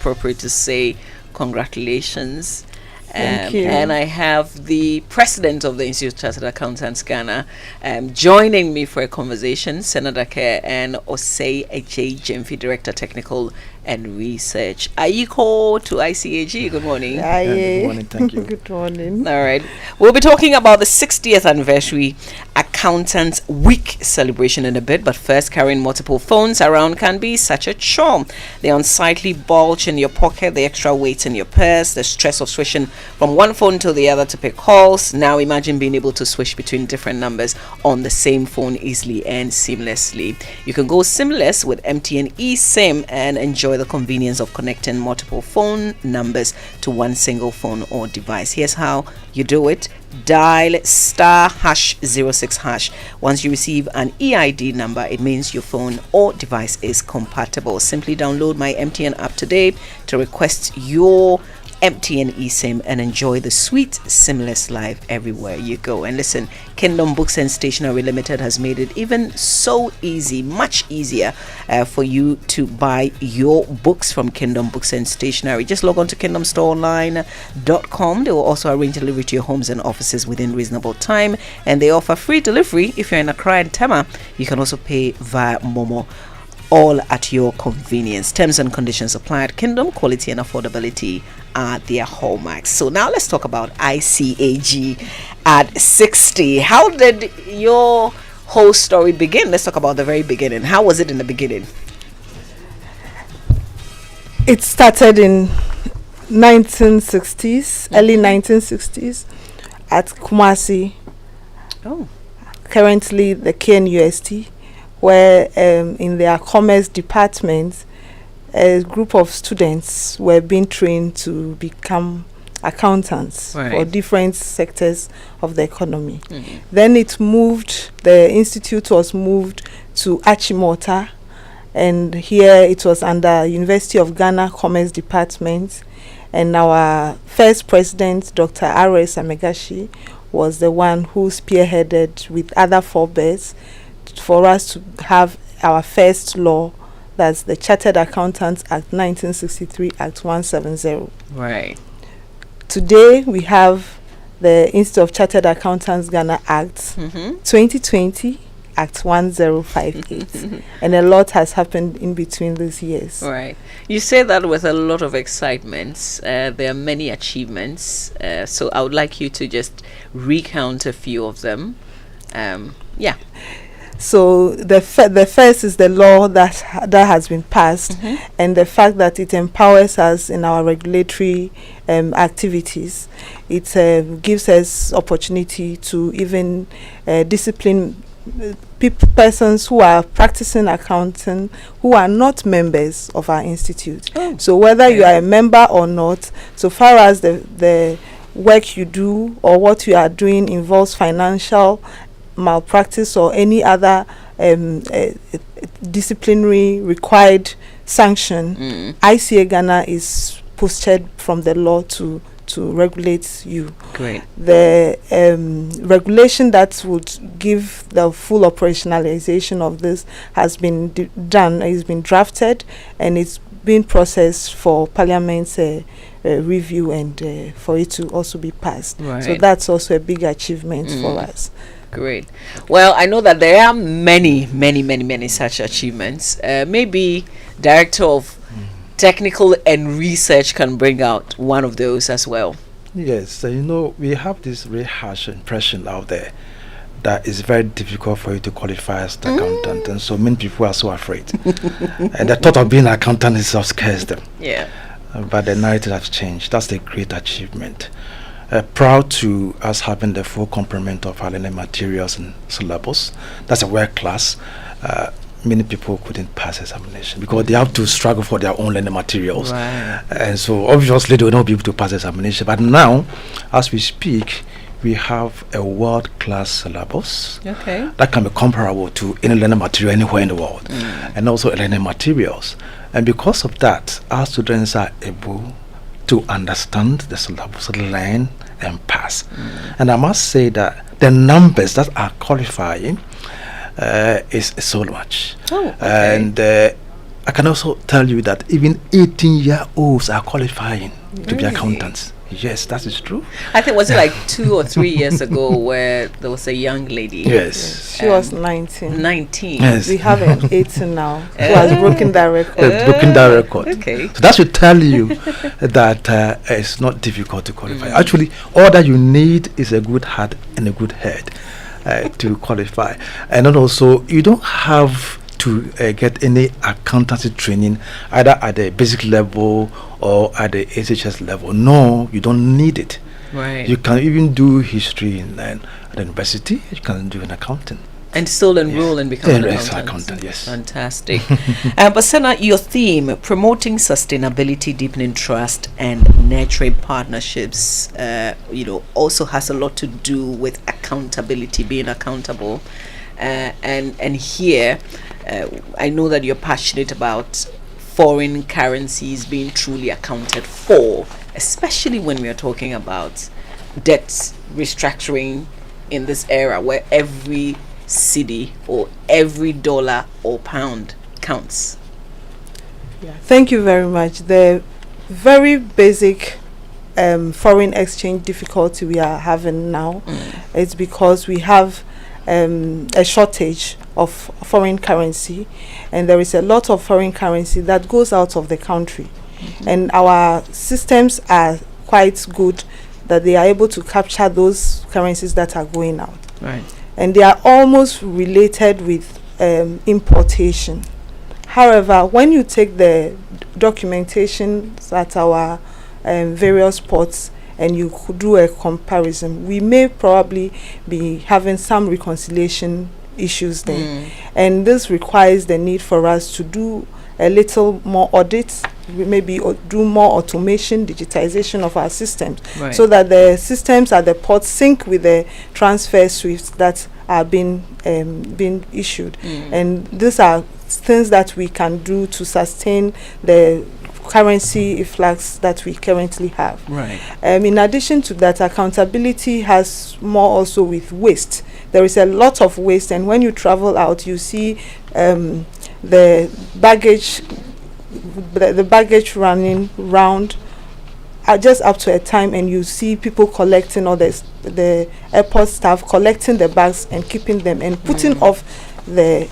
appropriate to say congratulations. Thank you. And I have the president of the Institute of Chartered Accountants Ghana joining me for a conversation, Senator Kerr and Osei Eche Jemfi, Director Technical and Research. Aiko to ICAG. Good morning. Good morning. Thank you. Good morning. All right. We'll be talking about the 60th anniversary Accountants Week celebration in a bit, but first, carrying multiple phones around can be such a chore. The unsightly bulge in your pocket, the extra weight in your purse, the stress of switching from one phone to the other to pick calls. Now imagine being able to switch between different numbers on the same phone easily and seamlessly. You can go seamless with MTN eSIM and enjoy the convenience of connecting multiple phone numbers to one single phone or device. Here's how you do it. Dial *#06#. Once you receive an EID number, it means your phone or device is compatible. Simply download my MTN app today to request your MTN eSIM and enjoy the sweet, seamless life everywhere you go. And listen, Kingdom Books and Stationery Limited has made it even so easy, much easier for you to buy your books from Kingdom Books and Stationery. Just log on to kingdomstoreonline.com. They will also arrange delivery to your homes and offices within reasonable time, and they offer free delivery if you're in Accra and Tema. You can also pay via Momo, all at your convenience. Terms and conditions apply at Kingdom. Quality and affordability are their hallmarks. So now let's talk about ICAG at 60. How did your whole story begin? Let's talk about the very beginning. How was it in the beginning? It started in 1960s, early 1960s at Kumasi. Oh. Currently the KNUST, where in their commerce department, a group of students were being trained to become accountants for different sectors of the economy. Then the institute was moved to Achimota, and here it was under University of Ghana Commerce Department, and our first president, Dr. R.S. Amegashi, was the one who spearheaded with other forebears for us to have our first law, that's the Chartered Accountants Act 1963, Act 170. Right. Today we have the Institute of Chartered Accountants Ghana Act 2020, Act 1058, and a lot has happened in between these years. Right. You say that with a lot of excitement. There are many achievements, so I would like you to just recount a few of them. Yeah. So the first is the law that has been passed, and the fact that it empowers us in our regulatory activities. It gives us opportunity to even discipline persons who are practicing accounting who are not members of our institute. So whether you are a member or not, so far as the work you do or what you are doing involves financial malpractice or any other disciplinary required sanction, ICA Ghana is posted from the law to regulate you. Great. The regulation that would give the full operationalization of this has been done, has been drafted, and it's been processed for Parliament's review and for it to also be passed. Right. So that's also a big achievement for us. Great. Well, I know that there are many such achievements. Maybe Director of Technical and Research can bring out one of those as well. Yes, we have this very harsh impression out there that it's very difficult for you to qualify as an accountant, and so many people are so afraid. And the thought of being an accountant itself scares them. Yeah. But the narrative has changed. That's a great achievement. Proud to us having the full complement of our learning materials and syllabus. That's a world class. Many people couldn't pass examination because they have to struggle for their own learning materials. Right. And so obviously they will not be able to pass examination. But now, as we speak, we have a world-class syllabus that can be comparable to any learning material anywhere in the world, and also learning materials. And because of that, our students are able to understand the syllabus, learn and pass. And I must say that the numbers that are qualifying is so much. And I can also tell you that even 18-year-olds are qualifying to be accountants. Yes, that is true. I think, was it like 2 or 3 years ago where there was a young lady? Yes. She was 19. 19. Yes. We have an 18 now who has broken that record. Broken that record. Okay. So that should tell you that it's not difficult to qualify. Actually, all that you need is a good heart and a good head to qualify. And then also, you don't have to get any accountancy training either at the basic level or at the SHS level. No, you don't need it. Right. You can even do history at the university. You can do an accounting. And still enroll and become an accountant. Yes. Fantastic. But Senna, your theme, promoting sustainability, deepening trust, and nurturing partnerships, also has a lot to do with accountability, being accountable. And here, I know that you're passionate about foreign currencies being truly accounted for, especially when we are talking about debt restructuring in this era where every cedi or every dollar or pound counts. Yeah. Thank you very much. The very basic foreign exchange difficulty we are having now is because we have a shortage of foreign currency, and there is a lot of foreign currency that goes out of the country, and our systems are quite good that they are able to capture those currencies that are going out. Right. And they are almost related with importation. However, when you take the documentation at our various ports and you could do a comparison, we may probably be having some reconciliation issues there. And this requires the need for us to do a little more audits, maybe do more automation, digitization of our systems, so that the systems at the port sync with the transfer SWIFTs that are being issued. And these are things that we can do to sustain the currency influx that we currently have. Right. In addition to that, accountability has more also with waste. There is a lot of waste, and when you travel out, you see the baggage running round just up to a time, and you see people collecting, or the airport staff collecting the bags and keeping them and putting off the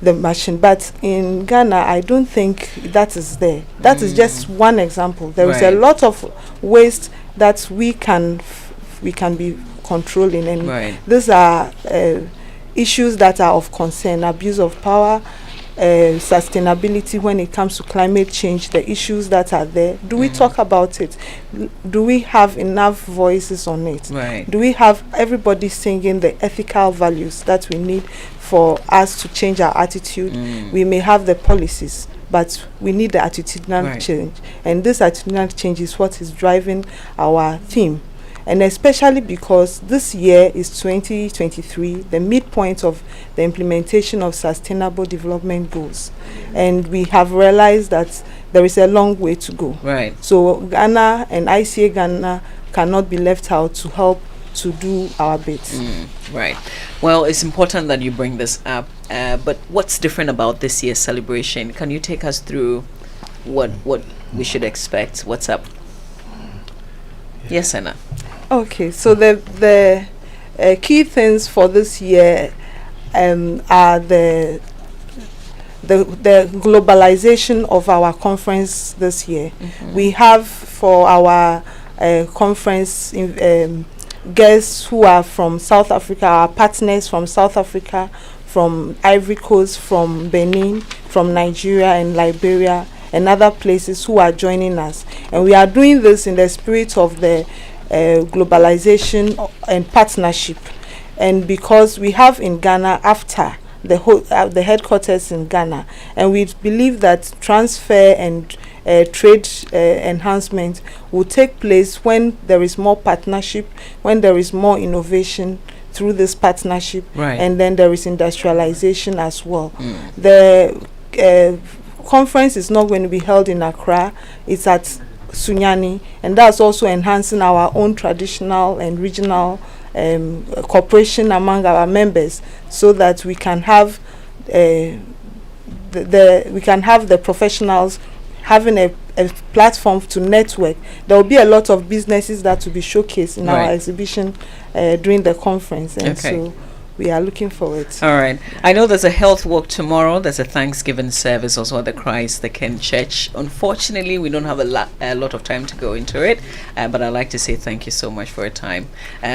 machine. But in Ghana, I don't think that is there. That is just one example. There is a lot of waste that we can be controlling, and these are issues that are of concern: abuse of power, sustainability when it comes to climate change, the issues that are there. Do we talk about it? Do we have enough voices on it? Do we have everybody singing the ethical values that we need for us to change our attitude? We may have the policies, but we need the attitudinal change. And this attitudinal change is what is driving our theme. And especially because this year is 2023, the midpoint of the implementation of Sustainable Development Goals. And we have realized that there is a long way to go. So Ghana and ICA Ghana cannot be left out to help to do our bit. Well, it's important that you bring this up. But what's different about this year's celebration? Can you take us through what we should expect? What's up? Yes, Anna. Okay, so the key things for this year are the globalization of our conference this year. We have for our conference guests who are from South Africa, our partners from South Africa, from Ivory Coast, from Benin, from Nigeria and Liberia, and other places who are joining us. And we are doing this in the spirit of the globalization and partnership. And because we have in Ghana, after the headquarters in Ghana, and we believe that transfer and trade enhancement will take place when there is more partnership, when there is more innovation through this partnership, and then there is industrialization as well. The conference is not going to be held in Accra, it's at Sunyani, and that's also enhancing our own traditional and regional cooperation among our members, so that we can have we can have the professionals having a platform to network. There will be a lot of businesses that will be showcased in our exhibition during the conference, and so we are looking forward. All right. I know there's a health walk tomorrow. There's a Thanksgiving service also at the Christ the King Church. Unfortunately, we don't have a lot of time to go into it, but I'd like to say thank you so much for your time.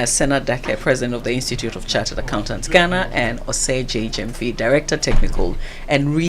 Senna Dake, President of the Institute of Chartered Accountants Ghana, and Osei J. Gyamfi, Director Technical and